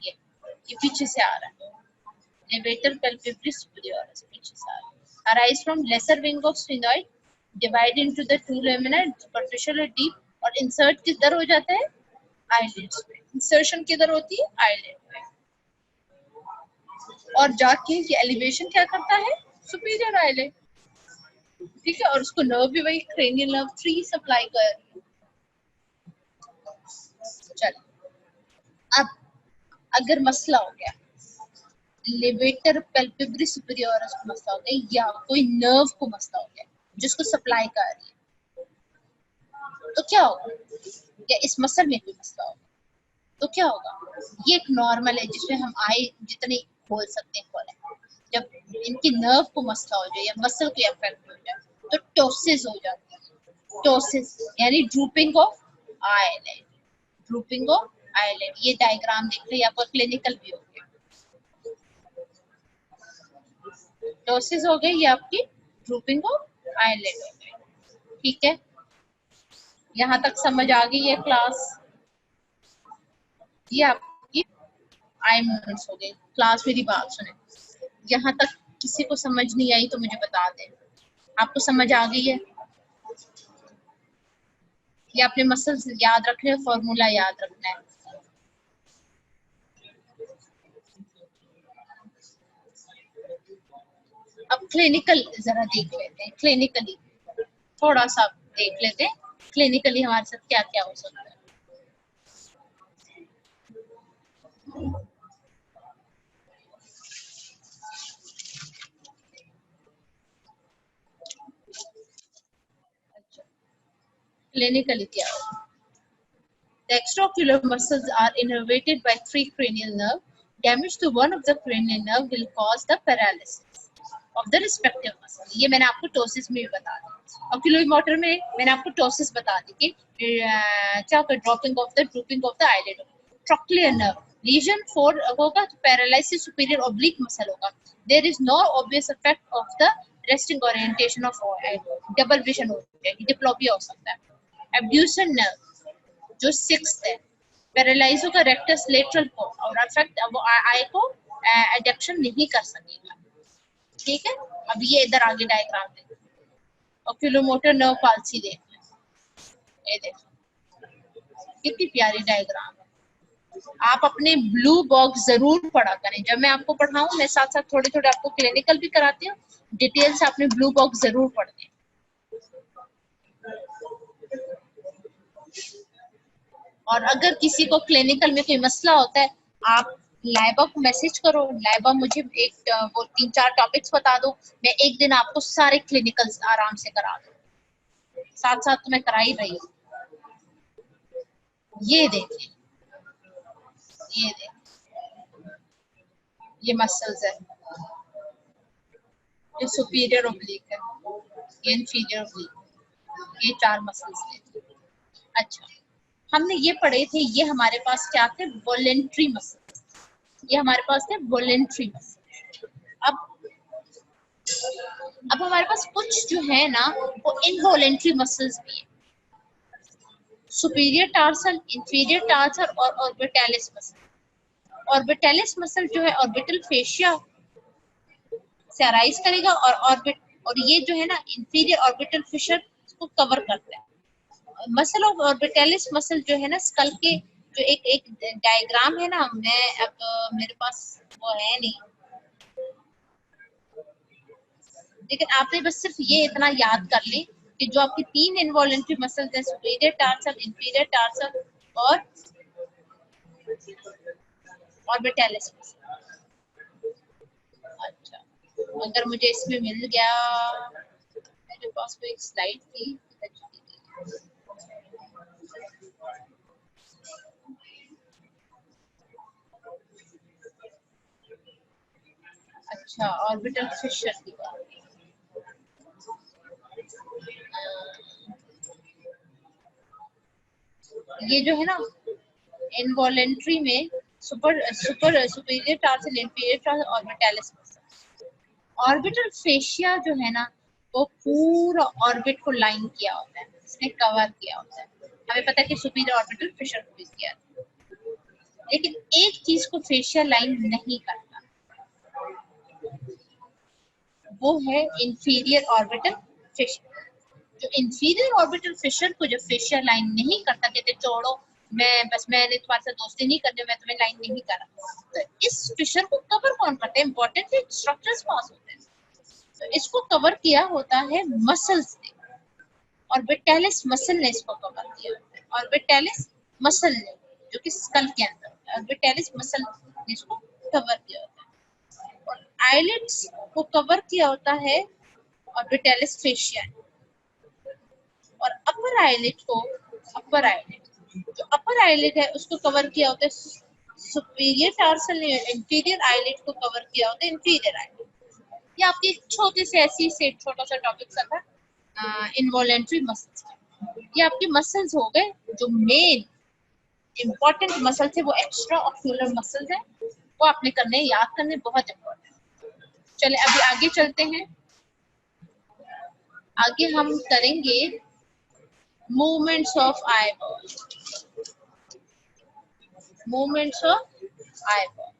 ये पीछे से आ रहा है, लेवेटर पैल्पेब्री सुपीरियोरस पीछे से आ रहा है। Arise from lesser wing of sphenoid, divide into the two lamina, superficial और डीप, और इंसर्ट किधर हो जाता है? आईलिड्स पे। इंसर्शन किधर होती है? आईलिड पे। और जाके ये एलिवेशन क्या करता है? सुपीरियर आईलिड, ठीक है। और उसको नर्व भी वही क्रेनियल नर्व 3 सप्लाई कर। चलो, अब अगर मसला हो गया लेवेटर पैल्पेब्री सुपीरियोरस को मसला हो गया, या कोई नर्व को मसला हो गया जिसको सप्लाई कर रही है, तो क्या होगा? या इस मसल में कोई मसला होगा तो क्या होगा? ये एक नॉर्मल है जिसमें हम आई जितनी खोल सकते हैं खोलें। जब इनकी नर्व को मसला हो जाए या मसल को अफेक्ट हो जाए तो टोसिस हो जाती है। टोसिस यानी drooping of eyelid, drooping of eyelid. ये डायग्राम देख रहे हैं, आपका क्लिनिकल भी हो गया। टोसिस हो गई, ये आपकी ड्रूपिंग ऑफ आईलिड हो गई, ठीक है। यहाँ तक समझ आ गई है क्लास? ये आपकी आई मूवमेंट्स हो गई। क्लास मेरी बात सुने, यहाँ तक किसी को समझ नहीं आई तो मुझे बता दें। आपको समझ आ गई है? ये अपने मसल्स याद रखने हैं, फॉर्मूला याद रखना है। अब क्लिनिकल जरा देख लेते हैं, क्लिनिकली थोड़ा सा देख लेते हैं क्लिनिकली हमारे साथ क्या क्या हो सकता है। क्लिनिकली क्या होगा? The extraocular muscles are innervated by 3 cranial nerves. Damage to one of the cranial nerve will cause the paralysis of the respective muscle. ये मैंने आपको टोसिस में भी बता दी। ऑक्यूलोमोटर में मैंने आपको टोसिस बता दी कि क्या होगा? Dropping of the drooping of the eyelid. Trochlear nerve lesion 4 होगा तो पैरालिसिस सुपीरियर ऑब्लिक मसल होगा। There is no obvious effect of the resting orientation of double vision हो जाएगी, डिप्लोपिया हो सकता है। एब्ड्यूसन नर्व जो 6th है, पैरालाइज होगा रेक्टस लेटरल को, और अफेक्ट वो आई को एडक्शन नहीं कर सकेगा, ठीक है। अब ये इधर आगे डायग्राम देख, ऑक्यूलोमोटर नर्व पाल्सी देख, ये देखो कितनी प्यारी डायग्राम है। आप अपने ब्लू बॉक्स जरूर पढ़ा करें, जब मैं आपको पढ़ाऊं मैं साथ साथ थोड़े थोड़े आपको क्लिनिकल भी कराती हूँ, डिटेल से आपने ब्लू बॉक्स जरूर पढ़ने। और अगर किसी को क्लिनिकल में कोई मसला होता है, आप लाइबा को मैसेज करो, लाइबा मुझे एक वो 3-4 टॉपिक्स बता दो, मैं एक दिन आपको सारे क्लिनिकल्स आराम से करा दूं, साथ साथ तो मैं करा ही रही हूँ। ये देखिए, ये देखिए, ये मसल्स है, ये सुपीरियर ओब्लिक है, ये इंफीरियर ओब्लिक, ये 4 मसल्स है। अच्छा, हमने ये पढ़े थे, ये हमारे पास क्या थे, वॉलेंट्री मसल, ये हमारे पास थे वॉलेंट्री मसल। अब हमारे पास कुछ जो है ना वो इनवॉलेंट्री मसल्स भी है, सुपीरियर टार्सल, इंफीरियर टार्सल और ऑर्बिटैलिस मसल। ऑर्बिटैलिस मसल जो है ऑर्बिटल फेशिया से अराइज करेगा और ये जो है ना इंफीरियर ऑर्बिटल फिशर को कवर करता है। मसल ऑफ ऑर्बिटैलिस मसल जो है ना स्कल के जो एक एक डायग्राम है ना, मैं अब मेरे पास वो है नहीं, लेकिन आपने बस सिर्फ ये इतना याद कर लें कि जो आपकी तीन इनवॉलेंट्री मसल्स हैं, सुपीरियर टार्सल, इंफीरियर टार्सल और ऑर्बिटैलिस मसल। अच्छा, अगर मुझे इसमें मिल गया, मेरे पास कोई एक स्लाइड थी। अच्छा, ऑर्बिटल फिशर की बात, ये जो है ना इनवॉलेंट्री में super super superior tarsal, inferior tarsal, orbitalis muscle. Orbital fascia जो है ना वो पूरा ऑर्बिट को लाइन किया होता है, इसने कवर किया होता है। हमें पता है कि सुपीरियर ऑर्बिटल फिशर को भी किया है, लेकिन एक चीज को फेशिया लाइन नहीं करता, वो है इंफीरियर ऑर्बिटल फिशर। जो इंफीरियर ऑर्बिटल फिशर को जब फेशिया लाइन नहीं करता, कहते छोड़ो, मैंने तुम्हारे साथ दोस्ती नहीं करनी, मैं तुम्हें लाइन नहीं कर रहा, तो इस फिशर को कवर कौन करता है, इंपॉर्टेंट स्ट्रक्चर्स पास होते हैं, तो इसको कवर किया होता है मसल्स ने, ऑर्बिटैलिस मसल ने इसको कवर किया होता है, ऑर्बिटैलिस मसल ने, जो कि स्कल के अंदर होता है, ऑर्बिटैलिस मसल ने इसको कवर किया होता है। और आईलिड्स को कवर किया होता है ऑर्बिटैलिस फेशिया ने, और अपर आईलिड है उसको कवर किया होता है सुपीरियर टार्सल ने, इंफीरियर आईलिड को कवर किया होता है इंफीरियर आईलिड। ये आपकी छोटी सी ऐसी से छोटा सा टॉपिक सा था इनवॉलेंट्री मसल्स। ये आपके मसल्स हो गए, जो मेन इंपॉर्टेंट मसल थे वो एक्स्ट्रा ऑक्यूलर मसल्स है, वो आपने करने, याद करने बहुत इंपॉर्टेंट। चले अभी आगे चलते हैं, आगे हम करेंगे movements of eyeball, movements of eyeball.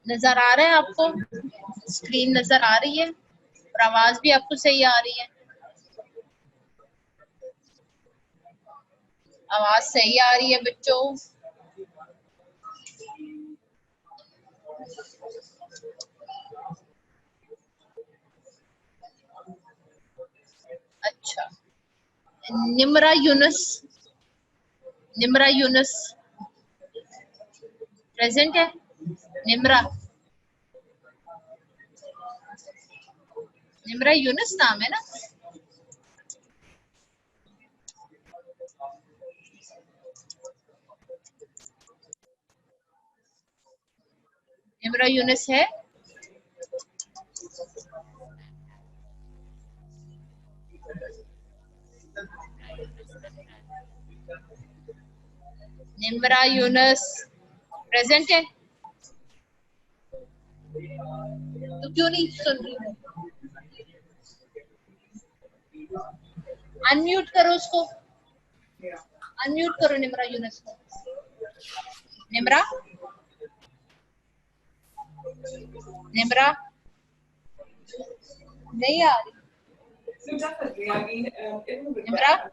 नजर आ रहा है आपको, स्क्रीन नजर आ रही है और आवाज भी आपको सही आ रही है, आवाज सही आ रही है बच्चों। अच्छा, निम्रा यूनुस, निम्रा यूनुस प्रेजेंट है, निम्रा, निम्रा यूनुस नाम है ना, निम्रा यूनुस है, निम्रा यूनुस प्रेजेंट है, तो क्यों नहीं सुन रही हूँ, अनम्यूट करो उसको, अनम्यूट करो निम्रा यूनुस को, निम्रा, निम्रा नहीं आ रही, So definitely, I mean, it will be Nimra,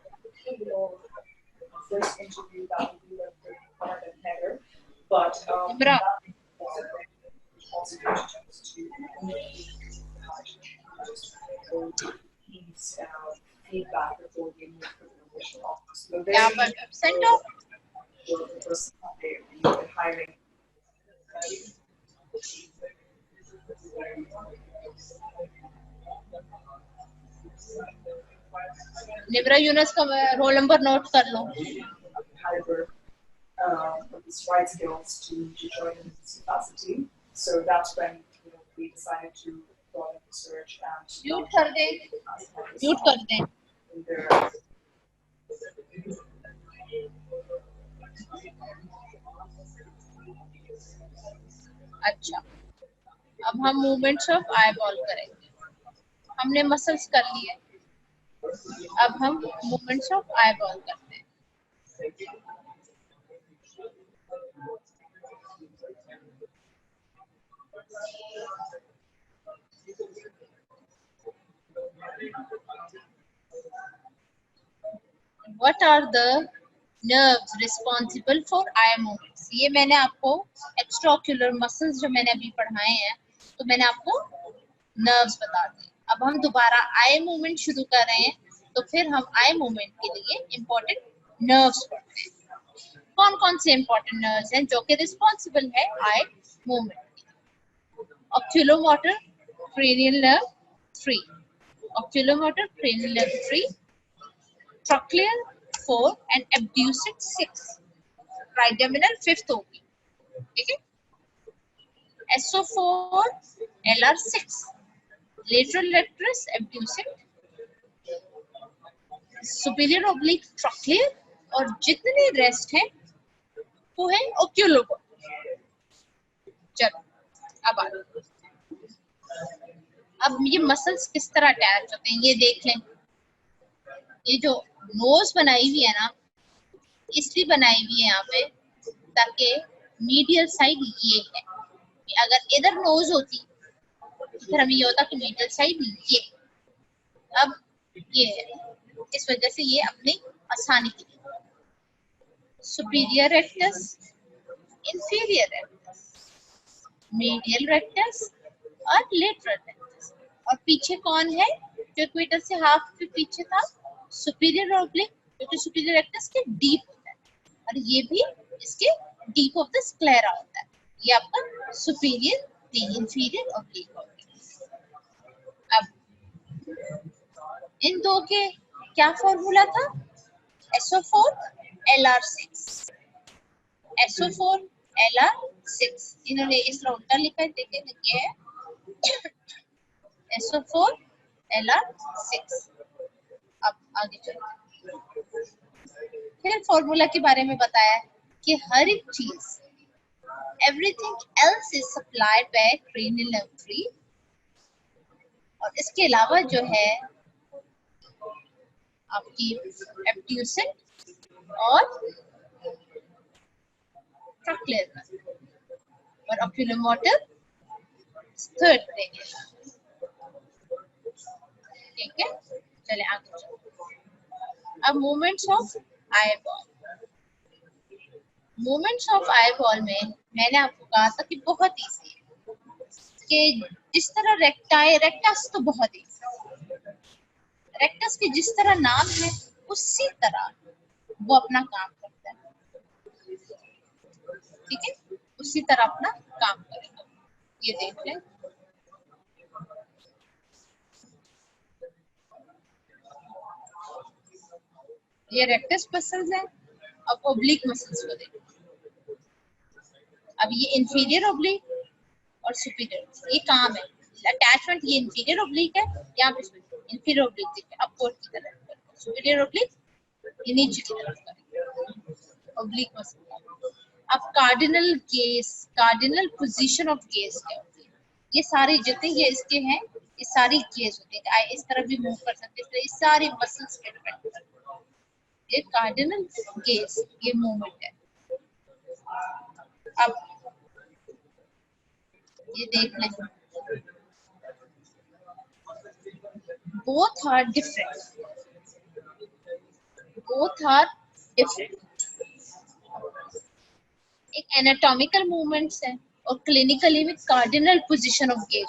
first interview that will be with Conrad and Heather, but Nimra, also just to feedback before we move to the initial office. So यहाँ पर absent हो, the person that they're hiring. Nibra Yunus का roll number note कर लो. caliber of these right skills to join in this capacity. So that's when we decided to broaden the search and mute कर दे, mute कर दे. in their अच्छा, अब हम movements of eye ball करेंगे. हमने muscles कर लिए, अब हम मूवमेंट्स ऑफ आई बॉल करते हैं. What are the nerves responsible for eye movements? ये मैंने आपको एक्स्ट्राओक्यूलर मसल्स जो मैंने अभी पढ़ाए हैं, तो मैंने आपको नर्व्स बता दिए. अब हम दोबारा आई मूवमेंट शुरू कर रहे हैं, तो फिर हम आई मूवमेंट के लिए इंपॉर्टेंट नर्व्स पढ़ते हैं. कौन कौन से इंपॉर्टेंट नर्व्स हैं जो कि रिस्पॉन्सिबल है आई मूवमेंट के? Oculomotor cranial nerve 3, oculomotor cranial nerve 3, trochlear 4 and abducent 6, trigeminal 5th होगी. ठीक है. SO4 LR6, lateral rectus abducent, superior oblique trochlear, और जितने रेस्ट हैं वो है oculomotor. चलो अब अब ये मसल्स किस तरह अटैच होते हैं ये देख लें. ये जो नोज बनाई हुई है ना, इसलिए बनाई हुई है यहाँ पे ताकि मीडियल साइड ये है. अगर इधर नोज होती तो फिर हमें ये होता कि मीडियल साइड ये. अब ये है, इस वजह से ये अपनी आसानी के लिए superior rectus, inferior rectus, medial rectus और लेटरल रेक्टस. और पीछे कौन है जो इक्वेटर से हाफ के पीछे था? सुपीरियर ऑब्लिक, जो कि सुपीरियर रेक्टस के डीप होता है, और ये भी इसके डीप ऑफ द स्क्लेरा होता है. ये आपका सुपीरियर, इंफीरियर ऑब्लिक होता है. अब इन दो के क्या फॉर्मूला था? SO4 LR6, SO4 LR6. इन्होंने इस तरह उल्टा लिखा है, देखिए लिखे है SO4 LR6. अब आगे चलते. फिर फॉर्मूला के बारे में बताया कि हर एक चीज, everything else is supplied by cranial nerve 3, और इसके अलावा जो है आपकी एब्ड्यूसेंट और ट्रॉक्लेयर nerve, और oculomotor थर्ड cranial. ठीक है, चले आगे चलते. अब movements of eye ball. Movements of eye ball में मैंने आपको कहा था कि बहुत इजी है, कि जिस तरह रेक्टस तो बहुत इजी, रेक्टस के जिस तरह नाम है उसी तरह वो अपना काम करता है. ठीक है, उसी तरह अपना काम करेगा. ये देख लें. ये रेक्टस मसल्स है. अब ओब्लिक मसल्स को देखो. अब ये इंफीरियर ओब्लिक और सुपीरियर, ये काम है अटैचमेंट. ये इंफीरियर ओब्लिक है, यहाँ पे इंफीरियर ओब्लिक देखिए अपवर्ड की तरफ, सुपीरियर ओब्लिक ये नीचे की तरफ ओब्लिक मसल. अब cardinal gauge, cardinal position of gauge क्या होती है? ये सारे जितने ये इसके हैं, ये सारी गेज होती है. इस तरह भी मूव कर सकते हैं, ये सारी मसल्स पे डिपेंड करते हैं. ये कार्डिनल गेज, ये मूवमेंट है. अब ये देख लें, both are different, both are different. एक एनाटॉमिकल मूवमेंट्स है और क्लिनिकली में cardinal position of gauge.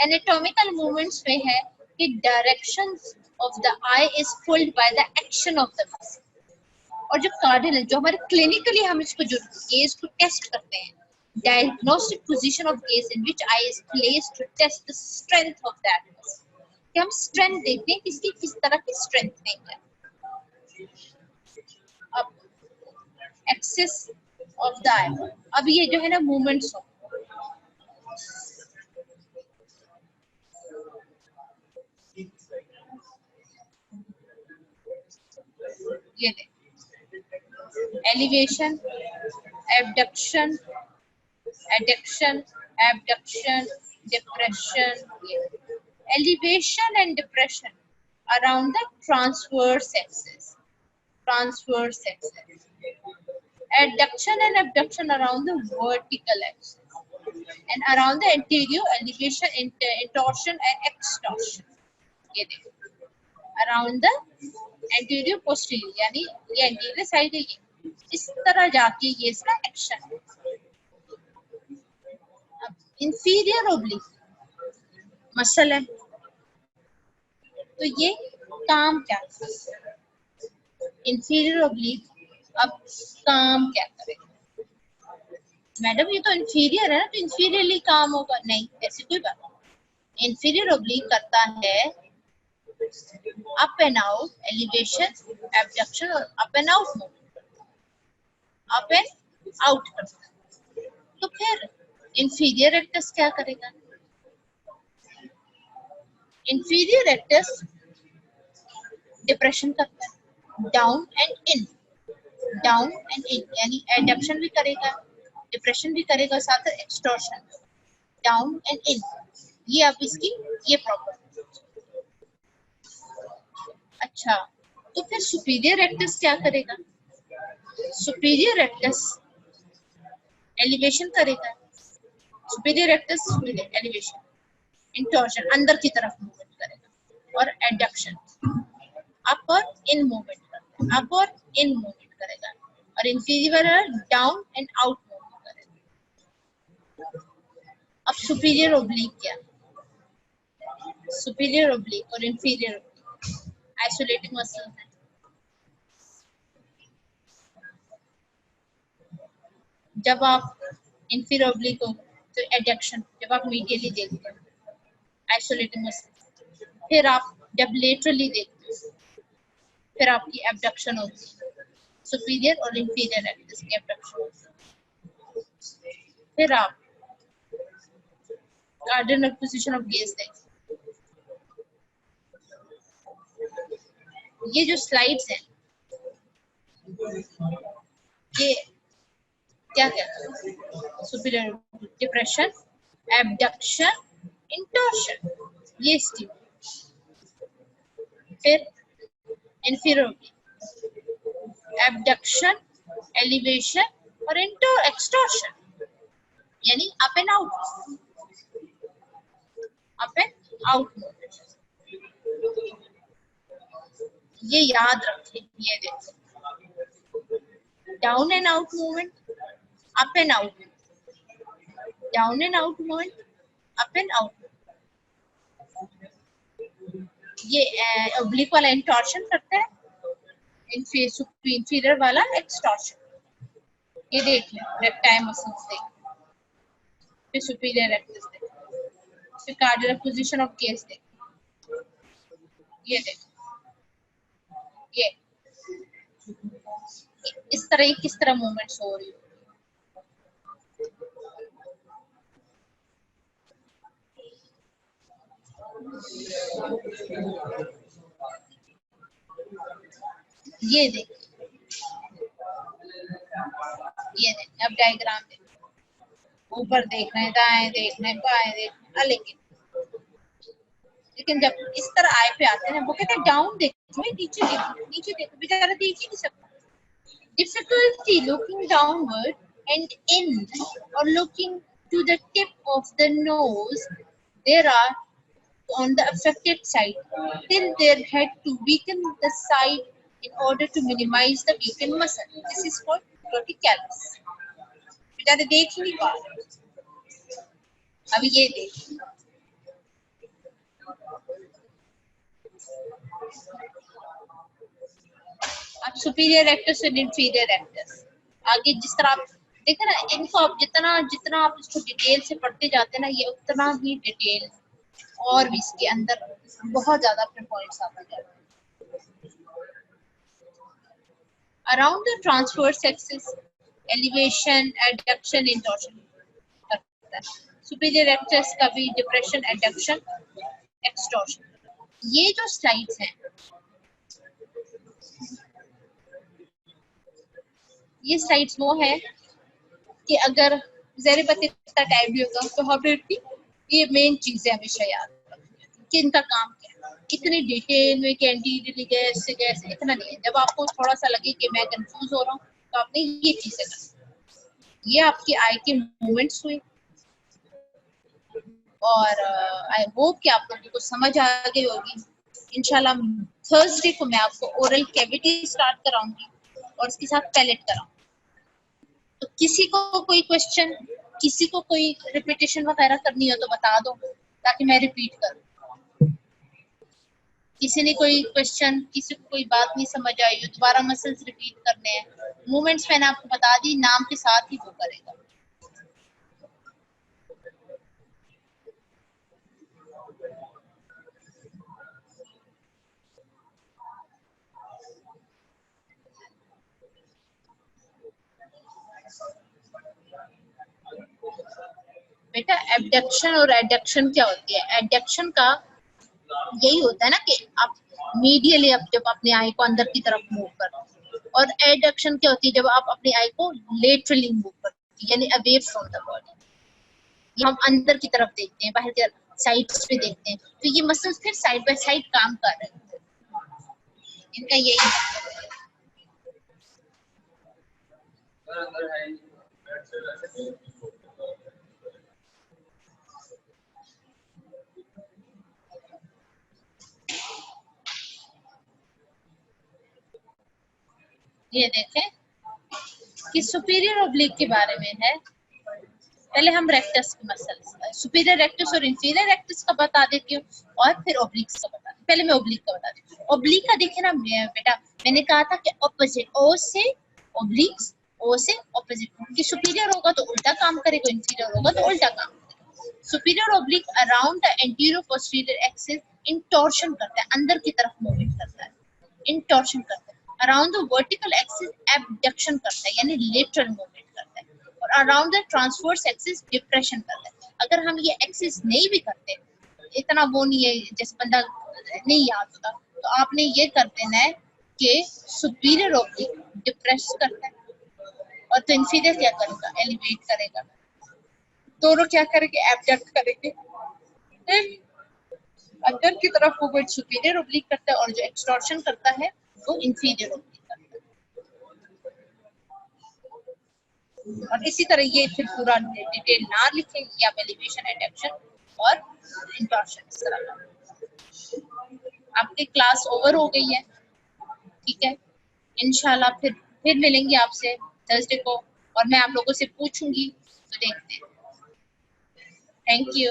Anatomical movements में है कि directions of the I is pulled by the action of the muscle. और जो कार्डिनल, जो हमारे क्लिनिकली हम इसको जो गेज को टेस्ट करते हैं, diagnostic position of gaze in which eye is placed to test the strength of that muscle. कि हम स्ट्रेंथ देखते हैं, किसकी किस तरह की स्ट्रेंथनिंग है। अब एक्सेस ऑफ द आई, अब ये जो है ना मूवमेंट्स ऑफ, ये elevation, abduction, adduction, abduction, depression, elevation and depression around the transverse axis, transverse axis, adduction and abduction around the vertical axis, and around the anterior elevation, intorsion and extorsion. ये देखो, around the anterior posterior, यानी ये anterior side है, ये इस तरह जाके ये इसका एक्शन है। इंफीरियर ओब्लिक मसल है, तो ये काम क्या करेगा? इंफीरियर ओब्लिक अब काम क्या करेगा? मैडम ये तो इंफीरियर है ना, तो इंफीरियरली काम होगा? नहीं, ऐसी कोई बात नहीं। इंफीरियर ओब्लिक करता है up and out, elevation, abduction और up and out movement, up and out करता है। तो फिर इंफीरियर रेक्टस क्या करेगा? इंफीरियर रेक्टस डिप्रेशन करता है, down and in, down and in, यानी एडक्शन भी करेगा, डिप्रेशन भी करेगा, साथ में एक्सटॉर्शन, डाउन एंड इन। ये अब इसकी ये प्रॉपर्टी। अच्छा, तो फिर सुपीरियर रेक्टस क्या करेगा? सुपीरियर रेक्टस एलिवेशन करेगा, सुपीरियर रेक्टस एलिवेशन, इंटॉर्शन अंदर की तरफ मूवमेंट करेगा, और एडक्शन अप और इन मूवमेंट करेगा, अप और इन मूवमेंट करेगा, और inferior down and out movement करेगा। अब सुपीरियर ओब्लिक क्या? सुपीरियर ओब्लिक और इंफीरियर ओब्लिक आइसोलेटिंग मसल है। जब आप इंफीरियर ओब्लिक हो तो एडक्शन, जब आप मीडियली देखते हैं आइसोलेटिंग मसल, फिर आप जब लेटरली देखते हो फिर आपकी एबडक्शन होती है, सुपीरियर और इंफीरियर रेक्टस की एबडक्शन होती है। फिर आप कार्डिनल पोजीशन ऑफ गेज देखते। ये जो स्लाइड्स हैं ये क्या कहते हैं? सुपीरियर डिप्रेशन, एबडक्शन, इंटॉर्शन, ये स्टीम, फिर इंफीरियर एबडक्शन, एलिवेशन और एक्सटॉर्शन, यानी up and out, up and out movement. ये याद रखें, ये देखो, down and out movement, up and out, down and out movement, up and out. ये ओब्लिक वाला इंटॉर्शन करता है, इंफीरियर वाला एक्सटॉर्शन। ये देख लें, रेक्टाइल मसल्स देख, फिर सुपीरियर रेक्टस देख, फिर कार्डियल पोजीशन ऑफ गेज देख, ये देख, ये इस तरह किस तरह मूवमेंट्स हो रही है। ये देख, ये देख, अब डायग्राम देख, ऊपर देख रहे हैं, दाएं देख रहे हैं, बाएं देख रहे हैं, लेकिन जब इस तरह आई पे आते हैं वो कहते हैं डाउन देखो, नीचे देखो, नीचे देखो, बेचारा देख ही नहीं सकता। Difficulty looking downward and in, or looking to the tip of the nose, there are on the affected side, tilt their head to weaken the side in order to minimize the weakened muscle. This is called torticollis. बेचारे देख ही नहीं पा रहे। अब ये देख, अब superior rectus और इंफीरियर रेक्टस, आगे जिस तरह आप देखें ना, इनको आप जितना जितना आप इसको डिटेल से पढ़ते जाते हैं ना, ये उतना ही डिटेल और भी इसके अंदर बहुत ज्यादा अपने पॉइंट्स आते जाते हैं। Around the transverse axis elevation, adduction, intorsion करता है। सुपीरियर एक्सिस का भी डिप्रेशन, एडक्शन, एक्सटॉर्शन। ये जो स्लाइड्स हैं, ये स्लाइड्स वो है कि अगर ज़हरी पत्ती इतना टाइम भी होगा तो हमें ये मेन चीजें हमेशा याद रखनी कि इनका काम क्या है। इतनी डिटेल में कि एंटीरियरली कैसे कैसे इतना नहीं है। जब आपको थोड़ा सा लगे कि मैं कंफ्यूज हो रहा हूँ तो आपने ये चीजें करनी। ये आपकी आई के मूवमेंट्स हुए और आई होप कि आप लोगों को समझ आ गई होगी। इंशाल्लाह थर्सडे को मैं आपको ओरल कैविटी स्टार्ट कराऊंगी और इसके साथ पैलेट कराऊंगी। तो किसी को कोई क्वेश्चन, किसी को कोई रिपीटेशन वगैरह करनी हो तो बता दो ताकि मैं रिपीट करूं। किसी ने कोई क्वेश्चन, किसी को कोई बात नहीं समझ आई हो, दोबारा मसल्स रिपीट करने हैं, मूवमेंट्स मैंने आपको बता दी, नाम के साथ ही वो करेगा। बेटा एबडक्शन और एडक्शन क्या होती है? एडक्शन का यही होता है ना कि आप मीडियली आप जब अपने आई को अंदर की तरफ मूव करते हैं, और एडक्शन क्या होती है जब आप अपनी आई को लेटरली मूव करते हैं, यानी अवे फ्रॉम द बॉडी। ये हम अंदर की तरफ देखते हैं, बाहर की साइड्स पे देखते हैं, तो ये मसल्स फिर साइड बाय साइड काम कर रहे हैं। इनका यही ये देखें कि सुपीरियर ऑब्लिक के बारे में है। पहले हम रेक्टस की मसल्स, सुपीरियर रेक्टस और इंफीरियर रेक्टस का बता देती हूँ और फिर ओब्लिक्स का बता देती हूँ। पहले मैं ओब्लिक का बता देती हूँ। ओब्लिक का देखे ना बेटा, मैंने कहा था कि ऑपोजिट, ओ से ओब्लिक्स, ओ से ऑपोजिट, कि सुपीरियर होगा तो उल्टा काम करेगा, इंफीरियर होगा तो उल्टा काम करेगा। Superior oblique around the anterior posterior axis intorsion करता है, अंदर की तरफ मूवमेंट करता है, इंटॉर्शन करता है। Around the vertical axis abduction करता है, यानी लेटरल मूवमेंट करता है। और around the transverse axis depression करता है। अगर हम ये एक्सिस नहीं भी करते, इतना वो नहीं है, जैसे बंदा नहीं याद होता, तो आपने ये कर देना है कि सुपीरियर ऑब्लिक डिप्रेस करता है और तो इंफीरियर क्या करेगा, एलिवेट करेगा। दोनों क्या करेंगे, एबडक्ट करेंगे, अंदर की तरफ मूवमेंट सुपीरियर ऑब्लिक करता है और जो एक्सटॉर्शन करता है वो इंफीरियर ऑब्लिक करता है। और इसी तरह ये फिर पूरा डिटेल ना लिखें, ये आप एलिवेशन, एडक्शन और इंटॉर्शन इस तरह का। आपकी क्लास ओवर हो गई है, ठीक है। इंशाल्लाह फिर मिलेंगे आपसे थर्सडे को और मैं आप लोगों से पूछूंगी, तो देखते हैं। Thank you.